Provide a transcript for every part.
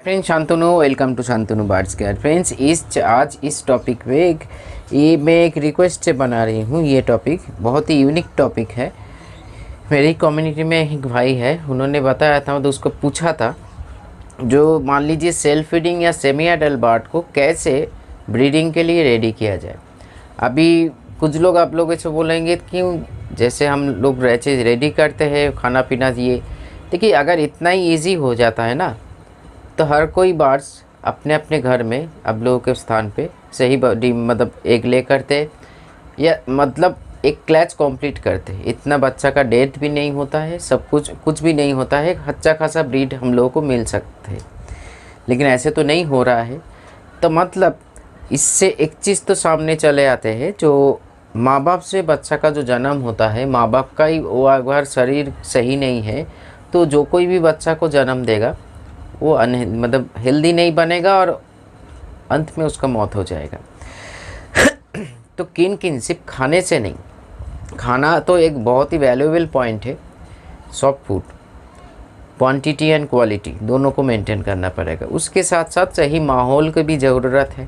Friends Shantanu, welcome to Shantanu birds care. Friends आज इस topic पे मैं एक रिक्वेस्ट से बना रही हूँ। ये टॉपिक बहुत ही यूनिक टॉपिक है। मेरी कम्युनिटी में एक भाई है, उन्होंने बताया था, तो उसको पूछा था, जो मान लीजिए सेल्फ फीडिंग या सेमी एडल्ट बर्ड को कैसे ब्रीडिंग के लिए रेडी किया जाए। अभी कुछ लोग आप लोग ऐसे बोलेंगे क्यों, जैसे हम लोग चीज़ रेडी करते हैं खाना पीना, ये देखिए अगर इतना ही ईजी हो जाता है ना, तो हर कोई बर्ड्स अपने अपने घर में अब लोगों के स्थान पे सही मतलब एग ले करते, या मतलब एक क्लैच कंप्लीट करते। इतना बच्चा का डेथ भी नहीं होता है, सब कुछ भी नहीं होता है, अच्छा खासा ब्रीड हम लोगों को मिल सकते हैं। लेकिन ऐसे तो नहीं हो रहा है। तो मतलब इससे एक चीज़ तो सामने चले आते हैं, जो माँ बाप से बच्चा का जो जन्म होता है, माँ बाप का ही वो अगर शरीर सही नहीं है तो जो कोई भी बच्चा को जन्म देगा वो मतलब हेल्दी नहीं बनेगा और अंत में उसका मौत हो जाएगा। तो किन सिर्फ खाने से नहीं, खाना तो एक बहुत ही वैल्यूएबल पॉइंट है। Soft food quantity and quality दोनों को मेंटेन करना पड़ेगा। उसके साथ साथ सही माहौल की भी ज़रूरत है,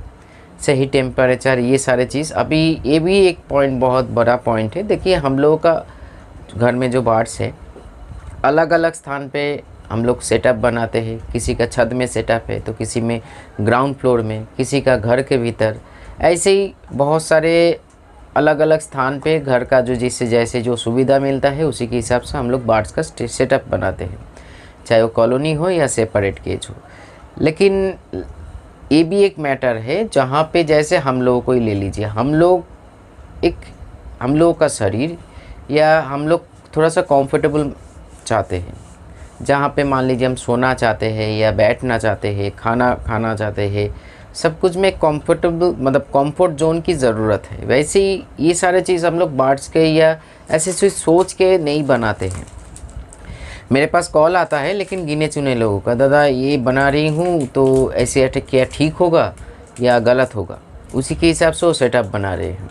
सही टेम्परेचर, ये सारे चीज़। अभी ये भी एक पॉइंट, बहुत बड़ा पॉइंट है। देखिए हम लोगों का घर में जो बर्ड्स है, अलग अलग स्थान पे हम लोग सेटअप बनाते हैं। किसी का छत में सेटअप है, तो किसी में ग्राउंड फ्लोर में, किसी का घर के भीतर, ऐसे ही बहुत सारे अलग अलग स्थान पे घर का जो जिससे जैसे जो सुविधा मिलता है उसी के हिसाब से हम लोग बर्ड्स का सेटअप बनाते हैं, चाहे वो कॉलोनी हो या सेपरेट केज हो। लेकिन ये भी एक मैटर है, जहाँ पे जैसे हम लोगों को ही ले लीजिए, हम लोगों का शरीर या हम लोग थोड़ा सा कंफर्टेबल चाहते हैं, जहाँ पे मान लीजिए हम सोना चाहते हैं या बैठना चाहते हैं, खाना खाना चाहते हैं, सब कुछ में कंफर्टेबल मतलब कंफर्ट जोन की ज़रूरत है। वैसे ही ये सारे चीज़ हम लोग बर्ड्स के या ऐसे सोच के नहीं बनाते हैं। मेरे पास कॉल आता है, लेकिन गिने चुने लोगों का, दादा ये बना रही हूँ तो ऐसे क्या ठीक होगा या गलत होगा, उसी के हिसाब से वो सेटअप बना रहे हैं।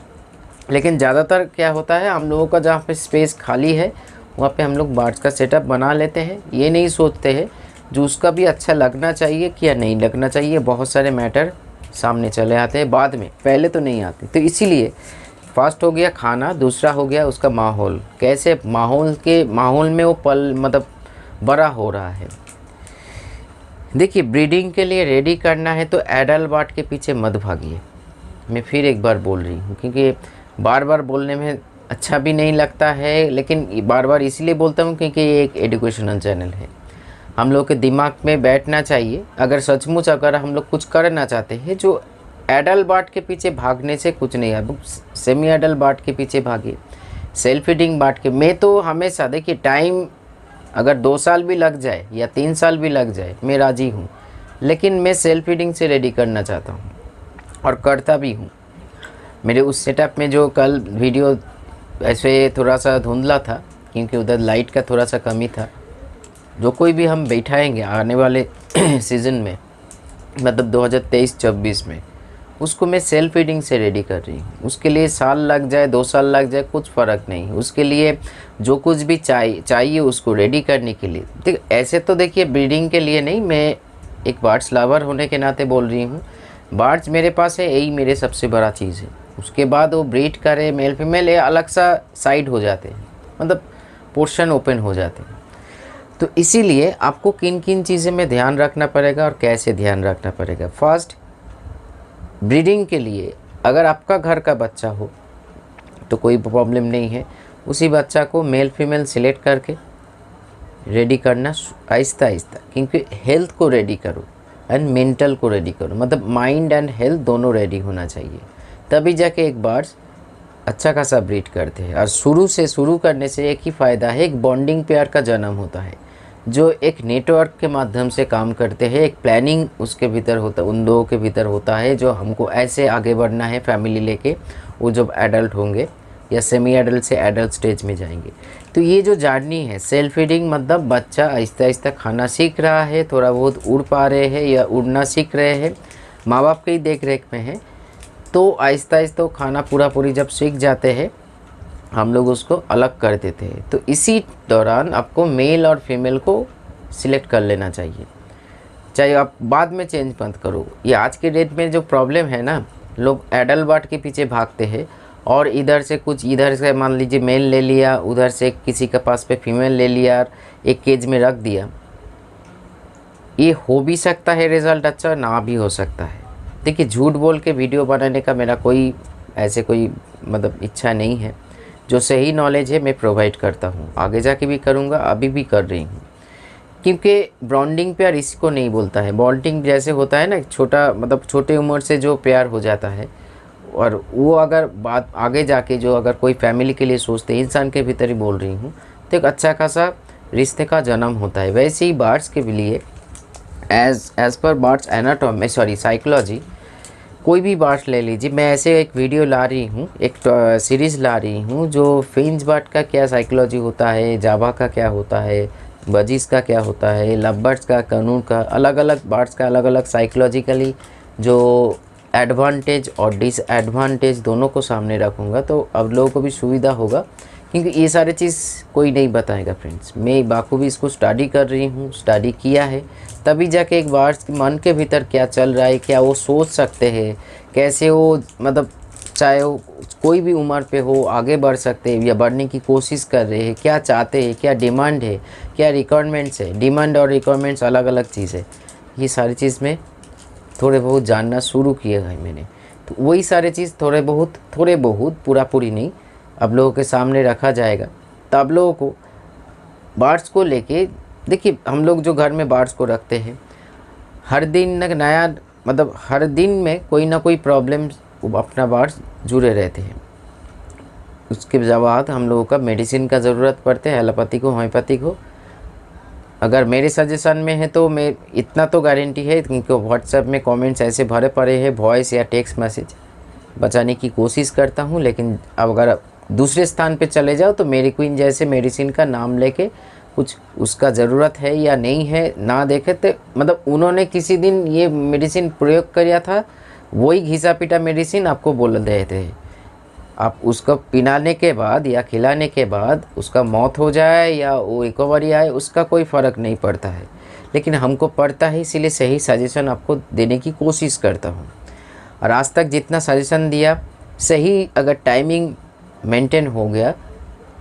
लेकिन ज़्यादातर क्या होता है, हम लोगों का जहाँ पे स्पेस खाली है वहाँ पे हम लोग बर्ड्स का सेटअप बना लेते हैं। ये नहीं सोचते हैं जो उसका भी अच्छा लगना चाहिए कि या नहीं लगना चाहिए। बहुत सारे मैटर सामने चले आते हैं बाद में, पहले तो नहीं आते। तो इसीलिए फर्स्ट हो गया खाना, दूसरा हो गया उसका माहौल, कैसे माहौल में वो मतलब बड़ा हो रहा है। देखिए ब्रीडिंग के लिए रेडी करना है तो एडल्ट बर्ड के पीछे मत भागिए। मैं फिर एक बार बोल रही हूँ, क्योंकि बार बार बोलने में अच्छा भी नहीं लगता है, लेकिन बार बार इसलिए बोलता हूँ क्योंकि ये एक एजुकेशनल चैनल है। हम लोग के दिमाग में बैठना चाहिए, अगर सचमुच अगर हम लोग कुछ करना चाहते हैं, जो एडल्ट बर्ड के पीछे भागने से कुछ नहीं है। सेमी एडल्ट बर्ड के पीछे भागिए, सेल्फ फीडिंग बर्ड के। मैं तो हमेशा, देखिए टाइम अगर 2 साल भी लग जाए या 3 साल भी लग जाए, मैं राज़ी हूँ, लेकिन मैं सेल्फ फीडिंग से रेडी करना चाहता हूँ और करता भी हूँ। मेरे उस सेटअप में जो कल वीडियो ऐसे थोड़ा सा धुंधला था, क्योंकि उधर लाइट का थोड़ा सा कमी था। जो कोई भी हम बैठाएंगे आने वाले सीज़न में, मतलब 2023-24 में, उसको मैं सेल्फ फीडिंग से रेडी कर रही हूँ। उसके लिए साल लग जाए, 2 साल लग जाए, कुछ फ़र्क नहीं। उसके लिए जो कुछ भी चाहिए उसको रेडी करने के लिए। ठीक, ऐसे तो देखिए ब्रीडिंग के लिए नहीं, मैं एक बर्ड्स लवर होने के नाते बोल रही हूँ। बर्ड्स मेरे पास है, यही मेरे सबसे बड़ा चीज़ है। उसके बाद वो ब्रीड करे मेल फीमेल, ये अलग सा साइड हो जाते हैं, मतलब पोर्शन ओपन हो जाते हैं। तो इसीलिए आपको किन किन चीज़ें में ध्यान रखना पड़ेगा और कैसे ध्यान रखना पड़ेगा। फर्स्ट, ब्रीडिंग के लिए अगर आपका घर का बच्चा हो तो कोई प्रॉब्लम नहीं है। उसी बच्चा को मेल फीमेल सिलेक्ट करके रेडी करना आहिस्ता आहिस्ता, क्योंकि हेल्थ को रेडी करो एंड मेंटल को रेडी करो, मतलब माइंड एंड हेल्थ दोनों रेडी होना चाहिए, तभी जाके एक बर्ड्स अच्छा खासा ब्रीड करते हैं। और शुरू करने से एक ही फ़ायदा है, एक बॉन्डिंग पेयर का जन्म होता है, जो एक नेटवर्क के माध्यम से काम करते हैं। एक प्लानिंग उसके भीतर होता, उन लोगों के भीतर होता है, जो हमको ऐसे आगे बढ़ना है फैमिली लेके। वो जब एडल्ट होंगे या सेमी एडल्ट से एडल्ट स्टेज में जाएंगे, तो ये जो जर्नी है सेल्फ फीडिंग, मतलब बच्चा आहिस्ता आहिस्ता खाना सीख रहा है, थोड़ा बहुत उड़ पा रहे हैं या उड़ना सीख रहे हैं, माँ बाप की देख रेख में है, तो आहिस्ता आहिस्ता खाना पूरी जब सीख जाते हैं, हम लोग उसको अलग कर देते हैं। तो इसी दौरान आपको मेल और फीमेल को सिलेक्ट कर लेना चाहिए। चाहे आप बाद में चेंज मत करो। ये आज के डेट में जो प्रॉब्लम है ना, लोग एडल्ट बर्ड के पीछे भागते हैं और इधर से कुछ, इधर से मान लीजिए मेल ले लिया, उधर से किसी के पास पे फीमेल ले लिया, एक केज में रख दिया। ये हो भी सकता है रिज़ल्ट अच्छा, ना भी हो सकता है। देखिए झूठ बोल के वीडियो बनाने का मेरा कोई ऐसे कोई मतलब इच्छा नहीं है। जो सही नॉलेज है मैं प्रोवाइड करता हूँ, आगे जाके भी करूँगा, अभी भी कर रही हूँ। क्योंकि बॉन्डिंग प्यार इसको नहीं बोलता है। बॉन्डिंग जैसे होता है ना, छोटा मतलब छोटे उम्र से जो प्यार हो जाता है, और वो अगर बात आगे जाके जो अगर कोई फैमिली के लिए सोचते हैं, इंसान के भीतर ही बोल रही हूँ, तो एक अच्छा खासा रिश्ते का जन्म होता है। वैसे ही बर्ड्स के लिए as per birds anatomy psychology, कोई भी बर्ड्स ले लीजिए। मैं ऐसे एक वीडियो ला रही हूँ, एक सीरीज़ ला रही हूँ जो फिंच बर्ड का क्या साइकोलॉजी होता है, जावा का क्या होता है, बजीज का क्या होता है, लव बर्ड्स का, कानून का, अलग अलग बर्ड्स का अलग अलग साइकोलॉजिकली जो एडवांटेज और डिसएडवांटेज दोनों को सामने रखूँगा, तो अब लोगों को भी सुविधा होगा। क्योंकि ये सारी चीज़ कोई नहीं बताएगा फ्रेंड्स। मैं बाखूबी इसको स्टडी कर रही हूँ, स्टडी किया है, तभी जाके एक बर्ड्स के मन के भीतर क्या चल रहा है, क्या वो सोच सकते हैं, कैसे वो मतलब चाहे वो कोई भी उम्र पे हो आगे बढ़ सकते हैं या बढ़ने की कोशिश कर रहे हैं, क्या चाहते हैं, क्या डिमांड है, क्या रिक्वायरमेंट्स है। डिमांड और रिक्वायरमेंट्स अलग अलग चीज़ है। ये सारी चीज़ में थोड़े बहुत जानना शुरू किया है मैंने, तो वही सारे चीज़ थोड़े बहुत पूरा पूरी नहीं अब लोगों के सामने रखा जाएगा। तब लोगों को बर्ड्स को लेके, देखिए हम लोग जो घर में बर्ड्स को रखते हैं, हर दिन नया मतलब हर दिन में कोई ना कोई प्रॉब्लम अपना बर्ड्स जुड़े रहते हैं। उसके बाद हम लोगों का मेडिसिन का ज़रूरत पड़ते है, एलोपैथिक हो होम्योपैथिक हो। अगर मेरे सजेशन में है तो मैं इतना तो गारंटी है, क्योंकि व्हाट्सएप में कमेंट्स ऐसे भरे पड़े हैं, वॉइस या टेक्स्ट मैसेज बचाने की कोशिश करता हूँ। लेकिन अब अगर दूसरे स्थान पे चले जाओ तो मेरी क्वीन जैसे मेडिसिन का नाम लेके कुछ उसका ज़रूरत है या नहीं है ना देखे, तो मतलब उन्होंने किसी दिन ये मेडिसिन प्रयोग किया था, वही घिसा पीटा मेडिसिन आपको बोल रहे थे। आप उसको पिलाने के बाद या खिलाने के बाद उसका मौत हो जाए या वो रिकवरी आए, उसका कोई फ़र्क नहीं पड़ता है। लेकिन हमको पड़ता है, इसीलिए सही सजेशन आपको देने की कोशिश करता हूँ। और आज तक जितना सजेशन दिया, सही अगर टाइमिंग मेंटेन हो गया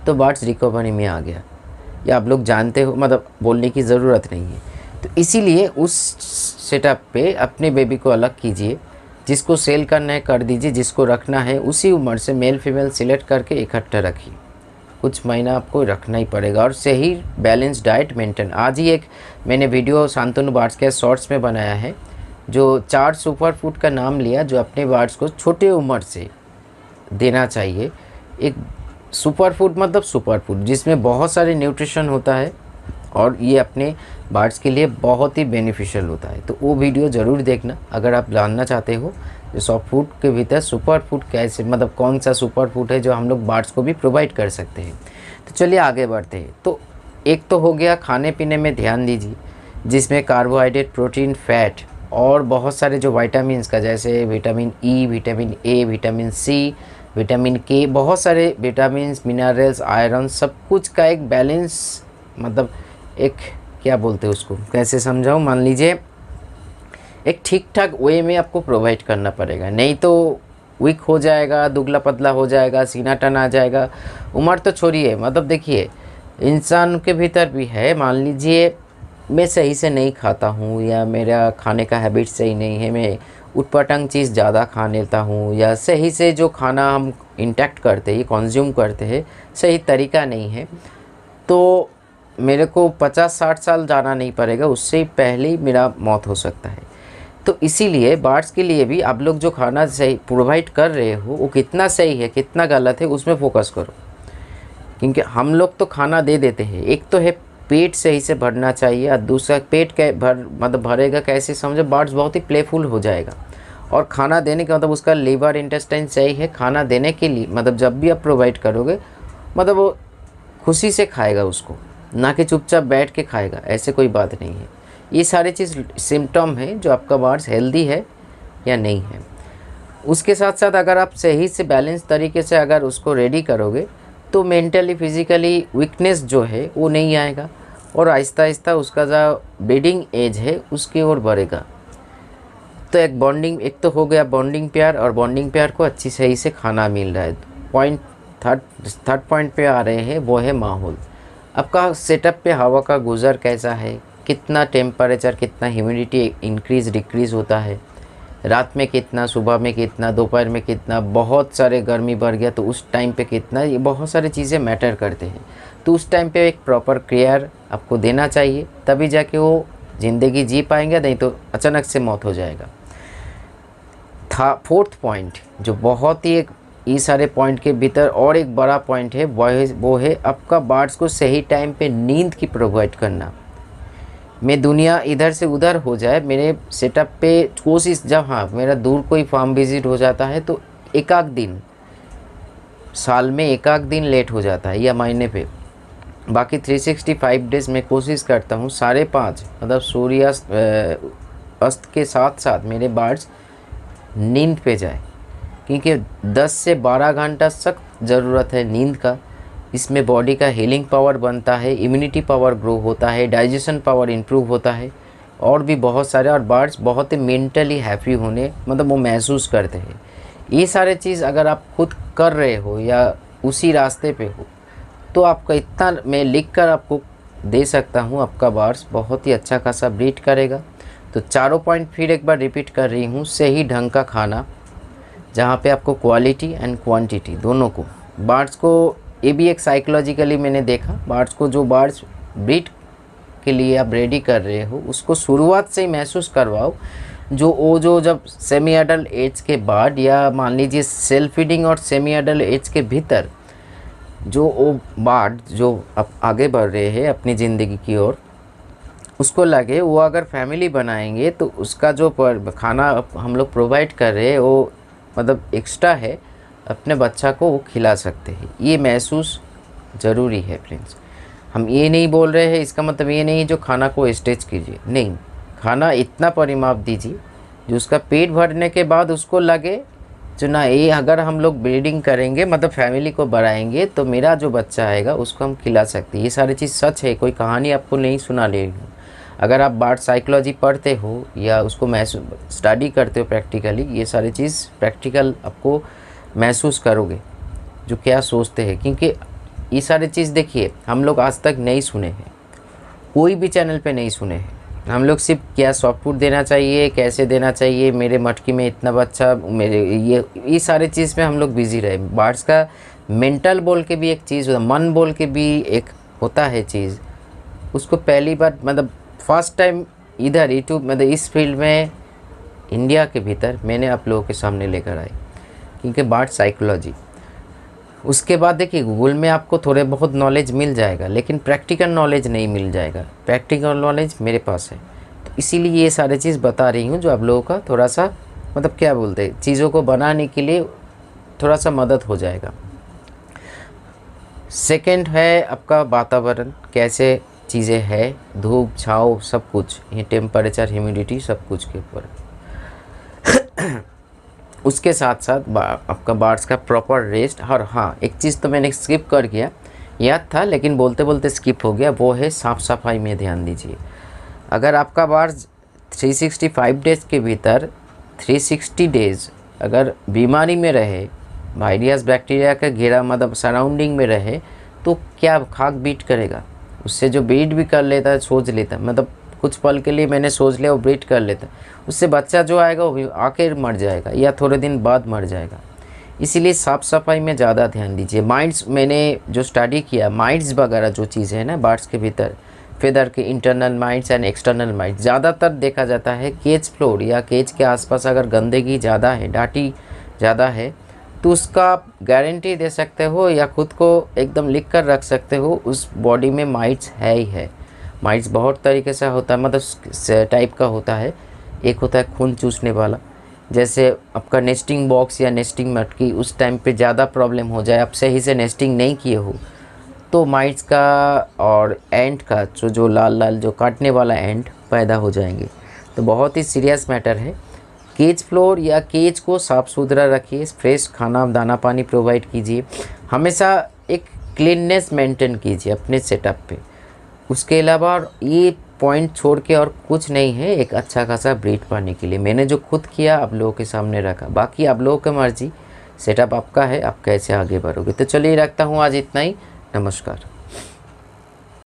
तो बर्ड्स रिकवरी में आ गया, या आप लोग जानते हो, मतलब बोलने की ज़रूरत नहीं है। तो इसीलिए उस सेटअप पे अपने बेबी को अलग कीजिए, जिसको सेल करना है कर दीजिए, जिसको रखना है उसी उम्र से मेल फीमेल सिलेक्ट करके इकट्ठा रखिए। कुछ महीना आपको रखना ही पड़ेगा और सही बैलेंस डाइट मेंटेन। आज ही एक मैंने वीडियो शांतनु बर्ड्स के शॉर्ट्स में बनाया है, जो 4 सुपर फूड का नाम लिया जो अपने बर्ड्स को छोटे उम्र से देना चाहिए। एक सुपर फूड मतलब सुपर फूड जिसमें बहुत सारे न्यूट्रिशन होता है और ये अपने बर्ड्स के लिए बहुत ही बेनिफिशियल होता है। तो वो वीडियो ज़रूर देखना अगर आप जानना चाहते हो जो सॉफ्ट फूड के भीतर सुपर फूड कैसे, मतलब कौन सा सुपर फूड है जो हम लोग बर्ड्स को भी प्रोवाइड कर सकते हैं। तो चलिए आगे बढ़ते हैं। तो एक तो हो गया खाने पीने में ध्यान दीजिए, जिसमें कार्बोहाइड्रेट, प्रोटीन, फैट और बहुत सारे जो विटामिन्स का, जैसे vitamin E, vitamin A, vitamin C, vitamin K, बहुत सारे विटामिन्स, मिनरल्स, आयरन, सब कुछ का एक बैलेंस, मतलब एक क्या बोलते हैं उसको, कैसे समझाऊँ, मान लीजिए एक ठीक ठाक वे में आपको प्रोवाइड करना पड़ेगा, नहीं तो वीक हो जाएगा, दुबला पतला हो जाएगा, सीना टन आ जाएगा। उम्र तो छोड़िए, मतलब देखिए इंसान के भीतर भी है। मान लीजिए मैं सही से नहीं खाता हूँ या मेरा खाने का हैबिट सही नहीं है, मैं उटपटांग चीज़ ज़्यादा खा लेता हूँ, या सही से जो खाना हम इंटेक्ट करते हैं, कंज्यूम करते हैं, सही तरीका नहीं है, तो मेरे को 50-60 साल जाना नहीं पड़ेगा, उससे पहले ही मेरा मौत हो सकता है। तो इसीलिए बर्ड्स के लिए भी आप लोग जो खाना सही प्रोवाइड कर रहे हो वो कितना सही है कितना गलत है उसमें फोकस करो। क्योंकि हम लोग तो खाना दे देते हैं, एक तो है पेट सही से भरना चाहिए और दूसरा पेट मतलब भरेगा कैसे समझो, बर्ड्स बहुत ही प्लेफुल हो जाएगा। और खाना देने का मतलब उसका लीवर इंटेस्टाइन सही है, खाना देने के लिए मतलब जब भी आप प्रोवाइड करोगे मतलब वो खुशी से खाएगा उसको, ना कि चुपचाप बैठ के खाएगा, ऐसे कोई बात नहीं है। ये सारी चीज़ सिम्टम है जो आपका बर्ड्स हेल्दी है या नहीं है। उसके साथ साथ अगर आप सही से बैलेंस तरीके से अगर उसको रेडी करोगे तो मेंटली फिज़िकली वीकनेस जो है वो नहीं आएगा, और आहिस्ता आहिस्ता उसका जो ब्रीडिंग एज है उसकी ओर बढ़ेगा। तो एक बॉन्डिंग, एक तो हो गया बॉन्डिंग पेयर, और बॉन्डिंग पेयर को अच्छी सही से खाना मिल रहा है। पॉइंट थर्ड पॉइंट पे आ रहे हैं, वो है माहौल। आपका सेटअप पे हवा का गुज़र कैसा है, कितना टेम्परेचर, कितना ह्यूमिडिटी इंक्रीज़ डिक्रीज़ होता है, रात में कितना, सुबह में कितना, दोपहर में कितना, बहुत सारे गर्मी बढ़ गया तो उस टाइम पे कितना, ये बहुत सारी चीज़ें मैटर करते हैं। तो उस टाइम पे एक प्रॉपर केयर आपको देना चाहिए, तभी जाके वो ज़िंदगी जी पाएंगे, नहीं तो अचानक से मौत हो जाएगा। था फोर्थ पॉइंट जो बहुत ही एक ये सारे पॉइंट के भीतर और एक बड़ा पॉइंट है, वो है आपका बर्ड्स को सही टाइम पे नींद की प्रोवाइड करना। मैं दुनिया इधर से उधर हो जाए, मेरे सेटअप पे कोशिश, जब हाँ मेरा दूर कोई फार्म विजिट हो जाता है तो एक आध दिन, साल में एक आध दिन लेट हो जाता है या महीने पे, बाकी 365 डेज़ में कोशिश करता हूँ 5:30 मतलब सूर्यास्त अस्त के साथ साथ मेरे बर्ड्स नींद पे जाए, क्योंकि 10 से 12 घंटा सख्त ज़रूरत है नींद का। इसमें बॉडी का हीलिंग पावर बनता है, इम्यूनिटी पावर ग्रो होता है, डाइजेशन पावर इम्प्रूव होता है, और भी बहुत सारे, और बर्ड्स बहुत ही मेंटली हैप्पी होने मतलब वो महसूस करते हैं। ये सारे चीज़ अगर आप खुद कर रहे हो या उसी रास्ते पे हो तो आपका इतना मैं लिख कर आपको दे सकता हूँ, आपका बर्ड्स बहुत ही अच्छा खासा ब्रीड करेगा। तो चारों पॉइंट फिर एक बार रिपीट कर रही हूँ। सही ढंग का खाना, जहाँ पे आपको क्वालिटी एंड क्वांटिटी दोनों को, बर्ड्स को, ये भी एक साइकोलॉजिकली मैंने देखा, बर्ड्स को जो बर्ड्स ब्रीड के लिए आप रेडी कर रहे हो उसको शुरुआत से ही महसूस करवाओ, जो जब सेमी अडल्ट एज के बाद या मान लीजिए सेल्फ फीडिंग और सेमी अडल्ट एज के भीतर जो वो बर्ड जो अब आगे बढ़ रहे हैं अपनी ज़िंदगी की ओर, उसको लगे वो अगर फैमिली बनाएंगे तो उसका जो खाना हम लोग प्रोवाइड कर रहे हैं वो मतलब एक्स्ट्रा है, अपने बच्चा को वो खिला सकते हैं। ये महसूस ज़रूरी है फ्रेंड्स। हम ये नहीं बोल रहे हैं, इसका मतलब ये नहीं जो खाना को वेस्टेज कीजिए, नहीं, खाना इतना परिमाप दीजिए जो उसका पेट भरने के बाद उसको लगे जो ना, ये अगर हम लोग ब्रीडिंग करेंगे मतलब फैमिली को बढ़ाएंगे तो मेरा जो बच्चा आएगा उसको हम खिला सकते हैं। ये सारी चीज़ सच है, कोई कहानी आपको नहीं सुना ले रही हूँ। अगर आप बर्ड साइकोलॉजी पढ़ते हो या उसको महसूस स्टडी करते हो प्रैक्टिकली, ये सारी चीज़ प्रैक्टिकल आपको महसूस करोगे जो क्या सोचते हैं, क्योंकि ये सारी चीज़ देखिए हम लोग आज तक नहीं सुने हैं, कोई भी चैनल पे नहीं सुने हैं। हम लोग सिर्फ क्या सॉफ्ट फूड देना चाहिए, कैसे देना चाहिए, मेरे मटकी में इतना बच्चा, मेरे ये सारे चीज़ में हम लोग बिजी रहे। बर्ड्स का मेंटल बोल के भी एक चीज़ होता है, मन बोल के भी एक होता है चीज़, उसको पहली बार मतलब फर्स्ट टाइम इधर यूट्यूब मतलब इस फील्ड में इंडिया के भीतर मैंने आप लोगों के सामने लेकर आई, क्योंकि बर्ड साइकोलॉजी। उसके बाद देखिए गूगल में आपको थोड़े बहुत नॉलेज मिल जाएगा, लेकिन प्रैक्टिकल नॉलेज नहीं मिल जाएगा। प्रैक्टिकल नॉलेज मेरे पास है, तो इसीलिए ये सारी चीज़ बता रही हूँ जो आप लोगों का थोड़ा सा मतलब क्या बोलते हैं, चीज़ों को बनाने के लिए थोड़ा सा मदद हो जाएगा। सेकंड है आपका वातावरण, कैसे चीज़ें है, धूप छाँव सब कुछ, ये टेम्परेचर ह्यूमिडिटी सब कुछ के ऊपर। उसके साथ साथ आपका बर्ड्स का प्रॉपर रेस्ट। और हाँ, एक चीज़ तो मैंने स्किप कर गया, याद था लेकिन बोलते बोलते स्किप हो गया, वो है साफ़ सफाई में ध्यान दीजिए। अगर आपका बर्ड्स 365 डेज़ के भीतर 360 डेज़ अगर बीमारी में रहे, वायरस बैक्टीरिया का घेरा मतलब सराउंडिंग में रहे, तो क्या खाक बीट करेगा, उससे जो ब्रीड भी कर लेता है, सोच लेता है मतलब कुछ पल के लिए मैंने सोच लिया वो ब्रीड कर लेता, उससे बच्चा जो आएगा वो भी आके मर जाएगा या थोड़े दिन बाद मर जाएगा। इसीलिए साफ़ सफाई में ज़्यादा ध्यान दीजिए। माइट्स मैंने जो स्टडी किया, माइट्स वगैरह जो चीज़ें हैं ना बर्ड्स के भीतर, फेदर के internal mites and external mites, ज़्यादातर देखा जाता है केज फ्लोर या केज के आसपास अगर गंदगी ज़्यादा है, डाटी ज़्यादा है, तो उसका आप गारंटी दे सकते हो या खुद को एकदम लिख कर रख सकते हो उस बॉडी में माइट्स है ही है। माइट्स बहुत तरीके से होता है, मतलब टाइप का होता है। एक होता है खून चूसने वाला, जैसे आपका नेस्टिंग बॉक्स या नेस्टिंग मटकी उस टाइम पे ज़्यादा प्रॉब्लम हो जाए, आप सही से नेस्टिंग नहीं किए हो, तो माइट्स का और एंट का जो लाल लाल जो काटने वाला एंट पैदा हो जाएंगे। तो बहुत ही सीरियस मैटर है। केज फ्लोर या केज को साफ़ सुथरा रखिए, फ्रेश खाना दाना पानी प्रोवाइड कीजिए, हमेशा एक क्लीननेस मेंटेन कीजिए अपने सेटअप पे। उसके अलावा और ये पॉइंट छोड़ के और कुछ नहीं है एक अच्छा खासा ब्रीड पाने के लिए। मैंने जो खुद किया आप लोगों के सामने रखा, बाकी आप लोगों की मर्ज़ी, सेटअप आपका है, आप कैसे आगे बढ़ोगे। तो चलिए रखता हूँ आज इतना ही, नमस्कार।